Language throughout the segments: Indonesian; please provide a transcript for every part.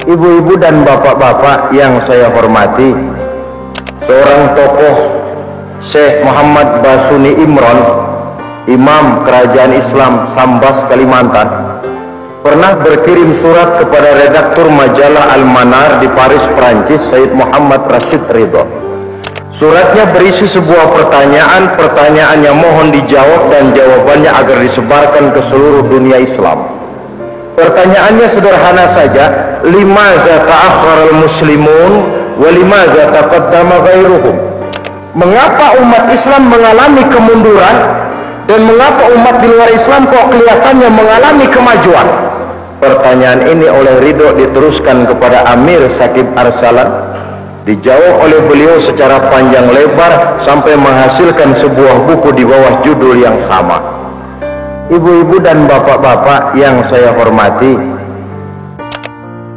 Ibu-ibu dan bapak-bapak yang saya hormati, seorang tokoh Syekh Muhammad Basuni Imron, Imam Kerajaan Islam Sambas Kalimantan, pernah berkirim surat kepada redaktur majalah Al-Manar di Paris, Prancis, Said Muhammad Rashid Ridho. Suratnya berisi sebuah pertanyaan yang mohon dijawab dan jawabannya agar disebarkan ke seluruh dunia Islam. Pertanyaannya sederhana saja, limaza ta'akhkharal muslimun wa limaza taqaddama ghairuhum? Mengapa umat Islam mengalami kemunduran dan mengapa umat di luar Islam kok kelihatannya mengalami kemajuan? Pertanyaan ini oleh Ridho diteruskan kepada Amir Sakib Arsalan, dijawab oleh beliau secara panjang lebar sampai menghasilkan sebuah buku di bawah judul yang sama. Ibu-ibu dan bapak-bapak yang saya hormati,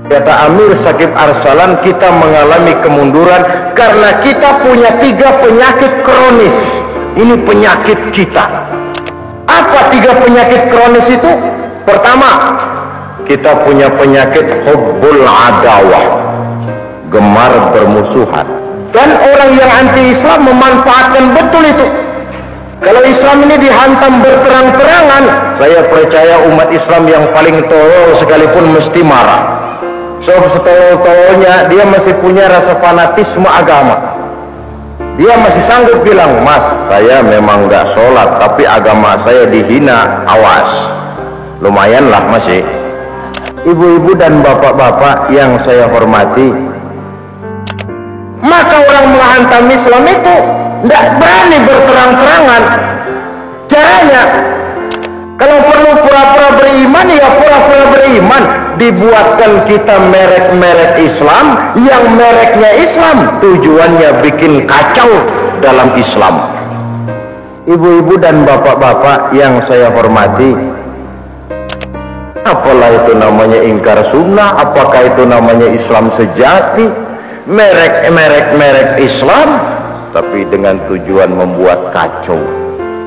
kata Amir Sakib Arsalan, kita mengalami kemunduran karena kita punya 3 penyakit kronis. Ini penyakit kita. Apa 3 penyakit kronis itu? Pertama, kita punya penyakit hubbul adawah, gemar bermusuhan. Dan orang yang anti-Islam memanfaatkan betul itu. Kalau Islam ini dihantam berterang-terangan, saya percaya umat Islam yang paling tolol sekalipun mesti marah. Sebab setolol-tololnya dia masih punya rasa fanatisme agama. Dia masih sanggup bilang, mas, saya memang gak sholat tapi agama saya dihina, awas. Lumayanlah masih. Ibu-ibu dan bapak-bapak yang saya hormati, maka orang menghantam Islam itu tidak berani berterang-terangan. Caranya, kalau perlu pura-pura beriman, ya pura-pura beriman. Dibuatkan kita merek-merek Islam yang mereknya Islam, tujuannya bikin kacau dalam Islam. Ibu-ibu dan bapak-bapak yang saya hormati, apalah itu namanya ingkar sunnah, apakah itu namanya Islam sejati? Merek Islam tapi dengan tujuan membuat kacau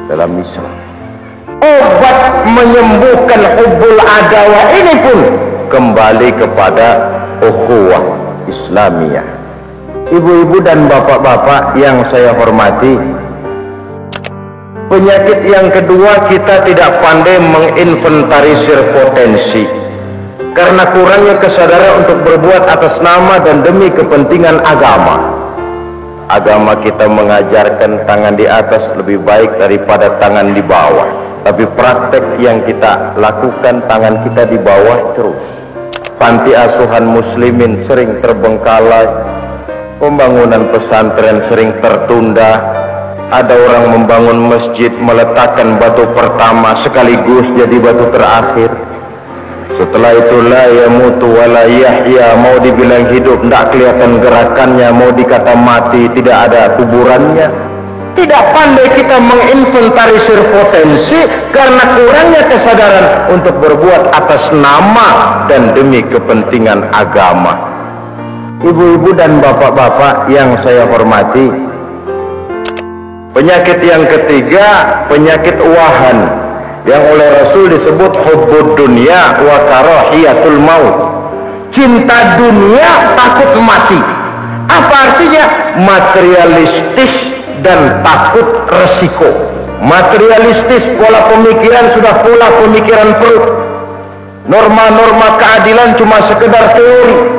dalam Islam. Obat menyembuhkan hubbul adawah ini pun kembali kepada ukhuwah Islamiyah. Ibu-ibu dan bapak-bapak yang saya hormati, penyakit yang kedua, kita tidak pandai menginventarisir potensi karena kurangnya kesadaran untuk berbuat atas nama dan demi kepentingan agama. Agama kita mengajarkan tangan di atas lebih baik daripada tangan di bawah, tapi praktek yang kita lakukan tangan kita di bawah terus. Panti asuhan muslimin sering terbengkalai, pembangunan pesantren sering tertunda. Ada orang membangun masjid meletakkan batu pertama sekaligus jadi batu terakhir. Setelah itu la yamutu wa la yahya, mau dibilang hidup tidak kelihatan gerakannya, mau dikata mati tidak ada kuburannya. Tidak pandai kita menginventarisir potensi karena kurangnya kesadaran untuk berbuat atas nama dan demi kepentingan agama. Ibu-ibu dan bapak-bapak yang saya hormati, penyakit yang ketiga, penyakit wahan, yang oleh Rasul disebut hubbud dunya wa karahiyatul maut. Cinta dunia, takut mati. Apa artinya? Materialistis dan takut resiko. Materialistis, pola pemikiran sudah pola pemikiran perut. Norma-norma keadilan cuma sekedar teori,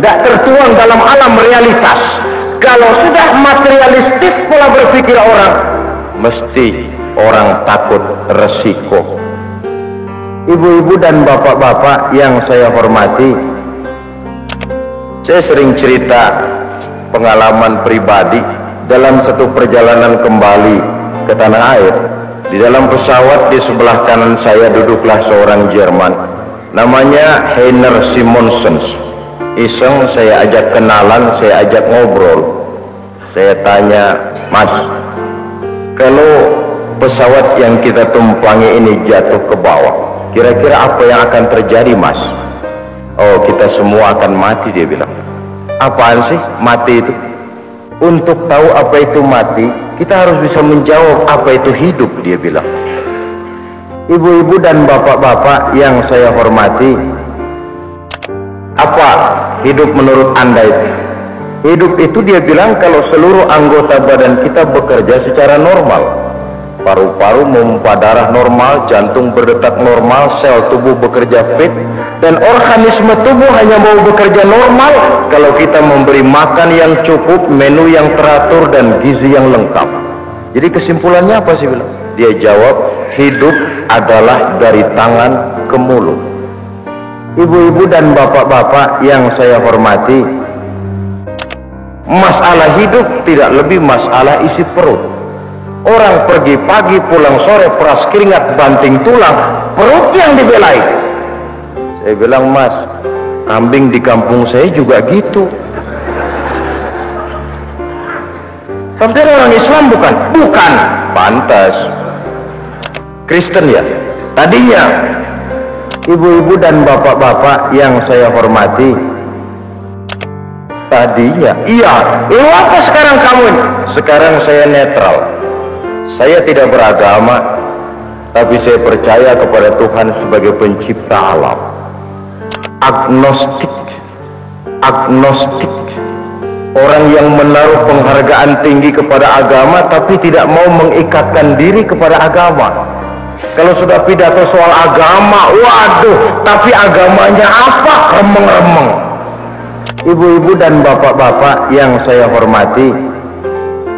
tidak tertuang dalam alam realitas. Kalau sudah materialistis pola berpikir orang, mesti orang takut resiko. Ibu-ibu dan bapak-bapak yang saya hormati, saya sering cerita pengalaman pribadi dalam satu perjalanan kembali ke tanah air. Di dalam pesawat di sebelah kanan saya duduklah seorang Jerman, namanya Heiner Simonsen. Iseng saya ajak kenalan, saya ajak ngobrol. Saya tanya, mas, kalau pesawat yang kita tumpangi ini jatuh ke bawah, kira-kira apa yang akan terjadi, mas? Oh, kita semua akan mati, dia bilang. Apaan sih mati itu? Untuk tahu apa itu mati, kita harus bisa menjawab apa itu hidup, dia bilang. Ibu-ibu dan bapak-bapak yang saya hormati, apa hidup menurut Anda itu? Hidup itu dia bilang kalau seluruh anggota badan kita bekerja secara normal. Paru-paru memompa darah normal, jantung berdetak normal, sel tubuh bekerja fit, dan organisme tubuh hanya mau bekerja normal kalau kita memberi makan yang cukup, menu yang teratur, dan gizi yang lengkap. Jadi kesimpulannya apa sih bilang? Dia jawab, hidup adalah dari tangan ke mulut. Ibu-ibu dan bapak-bapak yang saya hormati, masalah hidup tidak lebih masalah isi perut. Orang pergi pagi pulang sore peras keringat banting tulang, perut yang dibelai. Saya bilang, Mas, kambing di kampung saya juga gitu. Sampai orang Islam bukan? Bukan. Pantas Kristen ya tadinya. Ibu-ibu dan bapak-bapak yang saya hormati, tadinya iya. Apa sekarang kamu ini? Sekarang saya netral. Saya tidak beragama, tapi saya percaya kepada Tuhan sebagai pencipta alam. Agnostik. Orang yang menaruh penghargaan tinggi kepada agama tapi tidak mau mengikatkan diri kepada agama. Kalau sudah pidato soal agama, waduh, tapi agamanya apa? Remeng-remeng. Ibu-ibu dan bapak-bapak yang saya hormati,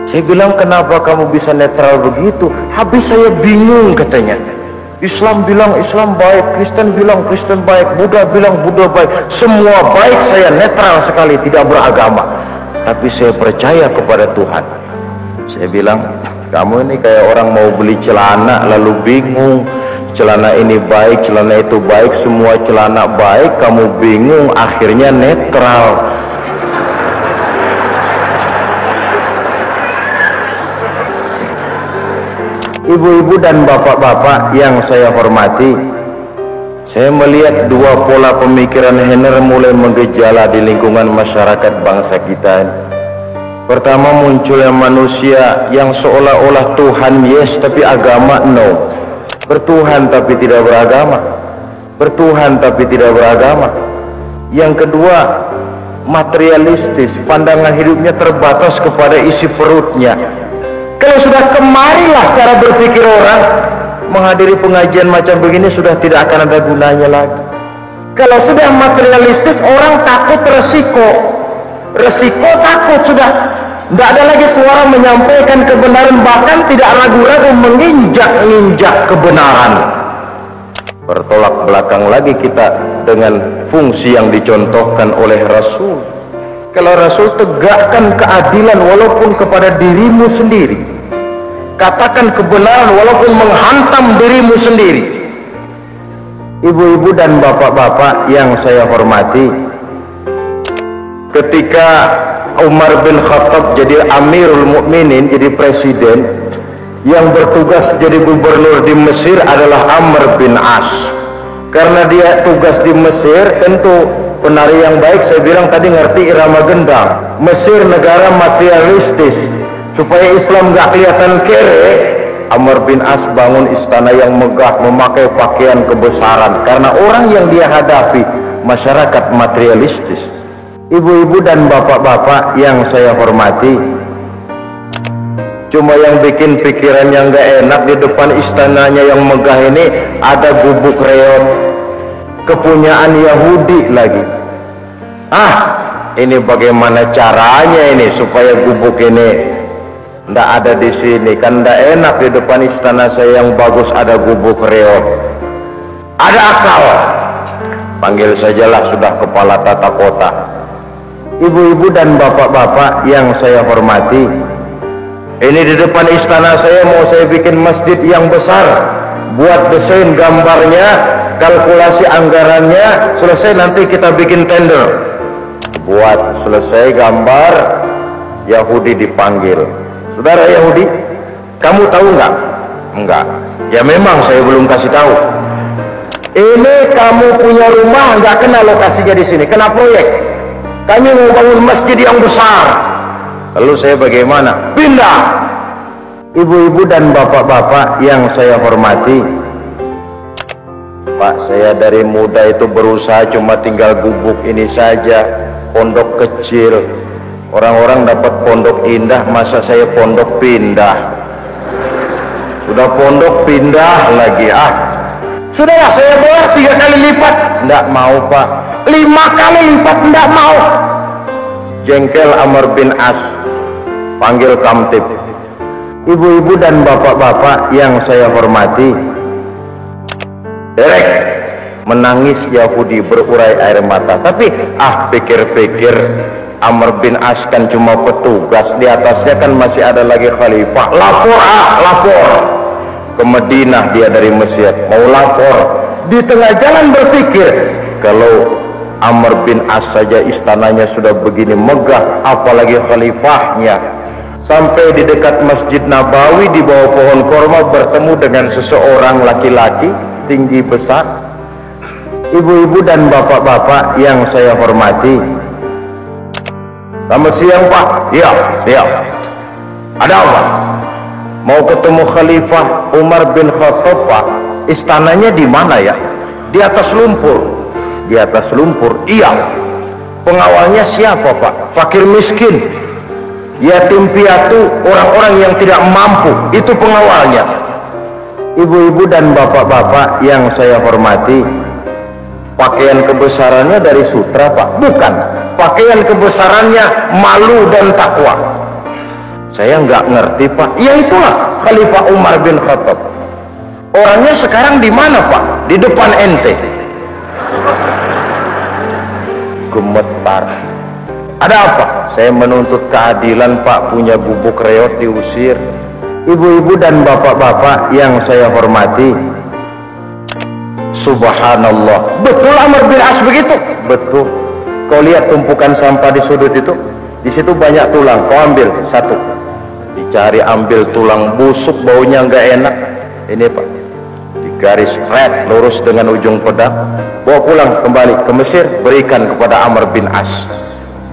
saya bilang, kenapa kamu bisa netral begitu? Habis saya bingung katanya. Islam bilang Islam baik, Kristen bilang Kristen baik, Buddha bilang Buddha baik. Semua baik, saya netral sekali, tidak beragama. Tapi saya percaya kepada Tuhan. Saya bilang, kamu ini kayak orang mau beli celana lalu bingung. Celana ini baik, celana itu baik, semua celana baik, kamu bingung, akhirnya netral. Ibu-ibu dan bapak-bapak yang saya hormati, saya melihat dua pola pemikiran Henner mulai menggejala di lingkungan masyarakat bangsa kita. Pertama, munculnya manusia yang seolah-olah Tuhan yes tapi agama no. Bertuhan tapi tidak beragama. Bertuhan tapi tidak beragama. Yang kedua, materialistis, pandangan hidupnya terbatas kepada isi perutnya. Kalau sudah kemarilah cara berpikir orang, menghadiri pengajian macam begini sudah tidak akan ada gunanya lagi. Kalau sudah materialistis, orang takut resiko takut, sudah tidak ada lagi suara menyampaikan kebenaran, bahkan tidak ragu-ragu menginjak-injak kebenaran. Bertolak belakang lagi kita dengan fungsi yang dicontohkan oleh Rasul. Kalau Rasul, tegakkan keadilan walaupun kepada dirimu sendiri, katakan kebenaran walaupun menghantam dirimu sendiri. Ibu-ibu dan bapak-bapak yang saya hormati, ketika Umar bin Khattab jadi Amirul Mukminin, jadi presiden, yang bertugas jadi gubernur di Mesir adalah Amr bin As. Karena dia tugas di Mesir, tentu penari yang baik, saya bilang tadi, ngerti irama gendang. Mesir negara materialistis, supaya Islam gak kelihatan kere, Amr bin As bangun istana yang megah, memakai pakaian kebesaran, karena orang yang dia hadapi masyarakat materialistis. Ibu-ibu dan bapak-bapak yang saya hormati, cuma yang bikin pikirannya gak enak, di depan istananya yang megah ini ada gubuk reot kepunyaan Yahudi lagi. Ini bagaimana caranya ini supaya gubuk ini ndak ada di sini? Kan ndak enak di depan istana saya yang bagus ada gubuk reot. Ada akal, panggil sajalah sudah kepala tata kota. Ibu-ibu dan bapak-bapak yang saya hormati, ini di depan istana saya mau saya bikin masjid yang besar, buat desain gambarnya, kalkulasi anggarannya, selesai nanti kita bikin tender. Buat selesai gambar, Yahudi dipanggil. Saudara Yahudi, kamu tahu nggak? Enggak. Ya memang saya belum kasih tahu. Ini kamu punya rumah nggak kena lokasinya di sini, kena proyek. Kami mau bangun masjid yang besar. Lalu saya bagaimana? Pindah. Ibu-ibu dan bapak-bapak yang saya hormati, Pak, saya dari muda itu berusaha cuma tinggal gubuk ini saja. pondok kecil, orang-orang dapat pondok indah, masa saya pondok pindah? Udah pondok pindah lagi, sudah ya saya boleh 3 kali lipat, enggak mau Pak. 5 kali lipat enggak mau. Jengkel Amr bin As, panggil kamtib. Ibu-ibu dan bapak-bapak yang saya hormati, derek menangis Yahudi berurai air mata. Tapi pikir-pikir Amr bin As kan cuma petugas, di atasnya kan masih ada lagi khalifah. Lapor ke Madinah, dia dari Mesir mau lapor. Di tengah jalan berpikir, kalau Amr bin As saja istananya sudah begini megah, apalagi khalifahnya. Sampai di dekat Masjid Nabawi di bawah pohon korma bertemu dengan seseorang laki-laki tinggi besar. Ibu-ibu dan bapak-bapak yang saya hormati, selamat siang Pak. Iya. Ada apa? Mau ketemu Khalifah Umar bin Khattab Pak. Istananya di mana ya? Di atas lumpur. Di atas lumpur. Iya. Pengawalnya siapa Pak? Fakir miskin, yatim piatu, orang-orang yang tidak mampu, itu pengawalnya. Ibu-ibu dan bapak-bapak yang saya hormati, pakaian kebesarannya dari sutra Pak? Bukan, pakaian kebesarannya malu dan takwa. Saya nggak ngerti Pak. Ya itulah Khalifah Umar bin Khattab. Orangnya sekarang di mana Pak? Di depan ente. Gemetar. Ada apa? Saya menuntut keadilan Pak, punya bubuk reot diusir. Ibu-ibu dan bapak-bapak yang saya hormati, subhanallah, betul Amr bin As begitu? Betul. Kau lihat tumpukan sampah di sudut itu? Di situ banyak tulang, kau ambil satu. Dicari, ambil tulang busuk, baunya nggak enak. Ini Pak, digaris red lurus dengan ujung pedang, bawa pulang kembali ke Mesir, berikan kepada Amr bin As.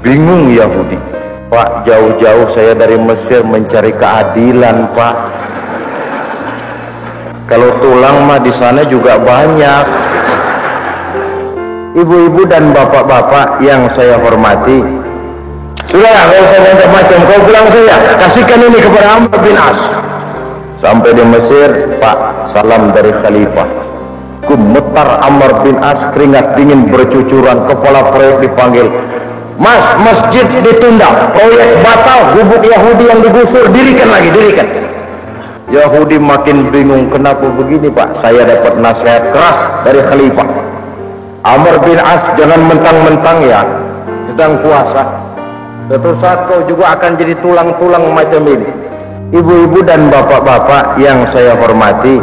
Bingung Yahudi, Pak, jauh-jauh saya dari Mesir mencari keadilan Pak. Kalau tulang mah di sana juga banyak. Ibu-ibu dan bapak-bapak yang saya hormati, sudah, nggak usah macam-macam, kau pulang saya, kasihkan ini kepada Amr bin As. Sampai di Mesir, Pak, salam dari Khalifah. Gemetar Amr bin As, keringat dingin bercucuran, kepala proyek dipanggil. Mas, masjid ditunda, proyek batal, gubuk Yahudi yang digusur, dirikan lagi, dirikan. Yahudi makin bingung, kenapa begini Pak? Saya dapat nasihat keras dari Khalifah. Amr bin As, jangan mentang-mentang ya, sedang puasa. Suatu saat kau juga akan jadi tulang-tulang macam ini. Ibu-ibu dan bapak-bapak yang saya hormati,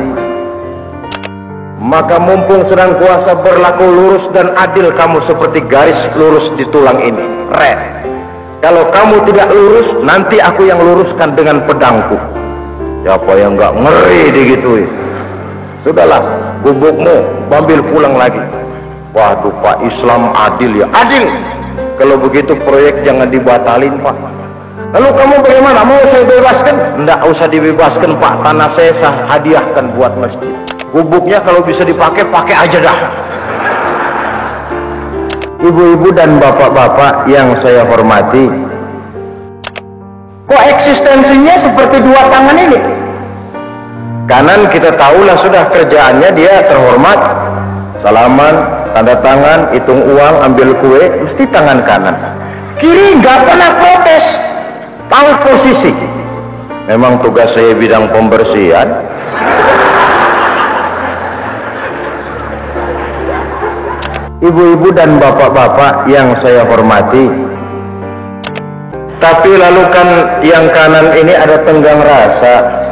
maka mumpung sedang puasa, berlaku lurus dan adil kamu seperti garis lurus di tulang ini, red. Kalau kamu tidak lurus, nanti aku yang luruskan dengan pedangku. Siapa yang nggak ngeri digituin? Sudahlah, gubukmu ambil pulang lagi. Waduh Pak, Islam adil ya? Adil. Kalau begitu proyek jangan dibatalin Pak. Lalu kamu bagaimana? Mau saya bebaskan? Enggak usah dibebaskan Pak, tanah saya hadiahkan buat masjid. Gubuknya kalau bisa dipakai, pakai aja dah. Ibu-ibu dan bapak-bapak yang saya hormati, kok eksistensinya seperti dua tangan ini? Kanan kita tahulah sudah kerjaannya dia terhormat, salaman, tanda tangan, hitung uang, ambil kue, mesti tangan kanan. Kiri nggak pernah protes, tahu posisi. Memang tugas saya bidang pembersihan. Ibu-ibu dan bapak-bapak yang saya hormati, tapi lalu kan yang kanan ini ada tenggang rasa.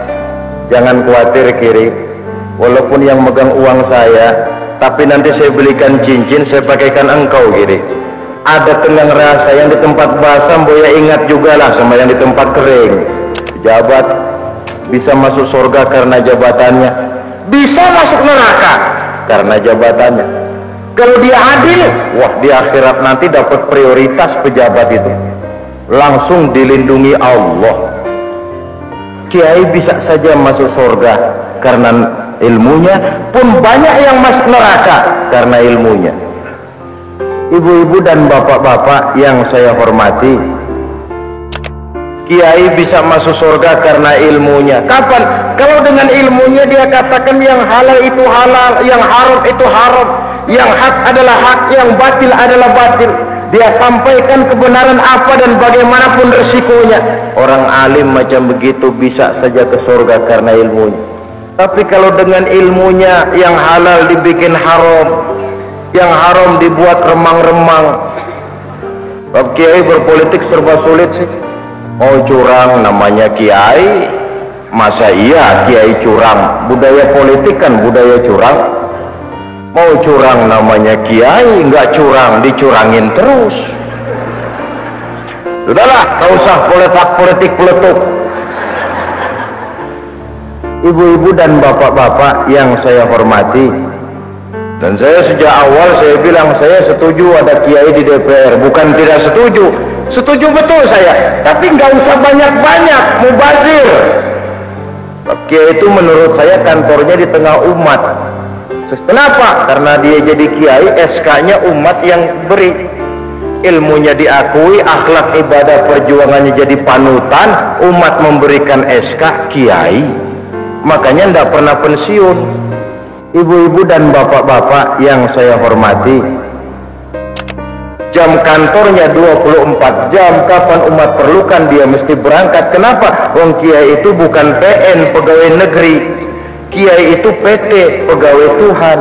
Jangan khawatir kiri, walaupun yang megang uang saya, tapi nanti saya belikan cincin, saya pakaikan engkau kiri. Ada tenggang rasa, yang di tempat basah boya ingat juga lah sama yang di tempat kering. Pejabat bisa masuk surga karena jabatannya, bisa masuk neraka karena jabatannya. Kalau dia adil, wah di akhirat nanti dapat prioritas pejabat itu, langsung dilindungi Allah. Kiai bisa saja masuk surga karena ilmunya, pun banyak yang masuk neraka karena ilmunya. Ibu-ibu dan bapak-bapak yang saya hormati, kiai bisa masuk surga karena ilmunya. Kapan? Kalau dengan ilmunya dia katakan yang halal itu halal, yang haram itu haram, yang hak adalah hak, yang batil adalah batil. Dia sampaikan kebenaran apa dan bagaimanapun resikonya. Orang alim macam begitu bisa saja ke surga karena ilmunya. Tapi kalau dengan ilmunya yang halal dibikin haram, yang haram dibuat remang-remang. Bab kiai berpolitik serba sulit sih. Mau curang namanya kiai, masa iya kiai curang? Budaya politik kan budaya curang. Mau curang namanya kiai, nggak curang dicurangin terus. Sudahlah, nggak usah politik peletuk. Ibu-ibu dan bapak-bapak yang saya hormati, dan saya sejak awal saya bilang saya setuju ada kiai di DPR, bukan tidak setuju. Setuju betul saya, tapi nggak usah banyak-banyak, mubazir. Kiai itu menurut saya kantornya di tengah umat. Kenapa? Karena dia jadi kiai, SK-nya umat yang beri. Ilmunya diakui, akhlak ibadah perjuangannya jadi panutan, umat memberikan SK kiai. Makanya tidak pernah pensiun. Ibu-ibu dan bapak-bapak yang saya hormati, jam kantornya 24 jam, kapan umat perlukan dia mesti berangkat. Kenapa? Wong kiai itu bukan PN, pegawai negeri. Kiai itu PT, pegawai Tuhan.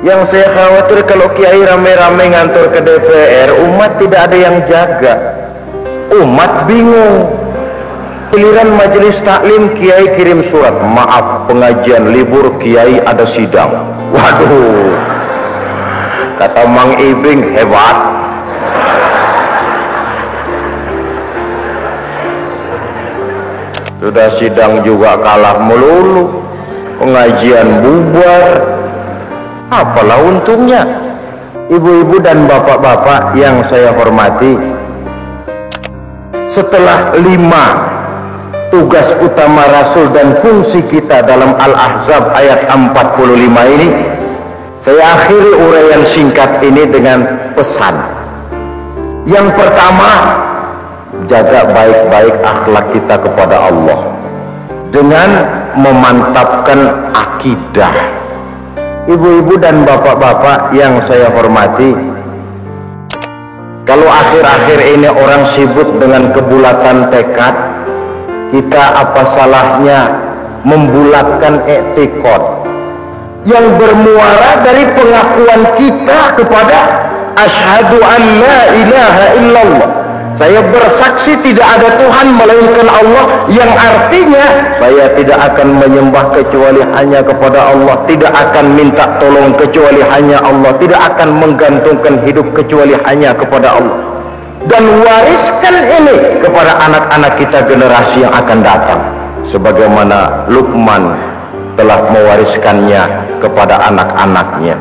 Yang saya khawatir kalau kiai rame-rame ngantor ke DPR, umat tidak ada yang jaga. Umat bingung. Giliran majelis taklim, kiai kirim surat, maaf pengajian libur, kiai ada sidang. Waduh, kata Mang Ibing, hebat. Sudah sidang juga kalah melulu, pengajian bubar. Apalah untungnya? Ibu-ibu dan bapak-bapak yang saya hormati, setelah 5 tugas utama Rasul dan fungsi kita dalam Al-Ahzab ayat 45 ini, saya akhiri uraian singkat ini dengan pesan. Yang pertama, jaga baik-baik akhlak kita kepada Allah dengan memantapkan akidah. Ibu-ibu dan bapak-bapak yang saya hormati, kalau akhir-akhir ini orang sibuk dengan kebulatan tekad, kita apa salahnya membulatkan i'tiqad yang bermuara dari pengakuan kita kepada asyhadu an la ilaha illallah, saya bersaksi tidak ada Tuhan melainkan Allah, yang artinya saya tidak akan menyembah kecuali hanya kepada Allah, tidak akan minta tolong kecuali hanya Allah, tidak akan menggantungkan hidup kecuali hanya kepada Allah, dan wariskan ini kepada anak-anak kita generasi yang akan datang sebagaimana Luqman telah mewariskannya kepada anak-anaknya.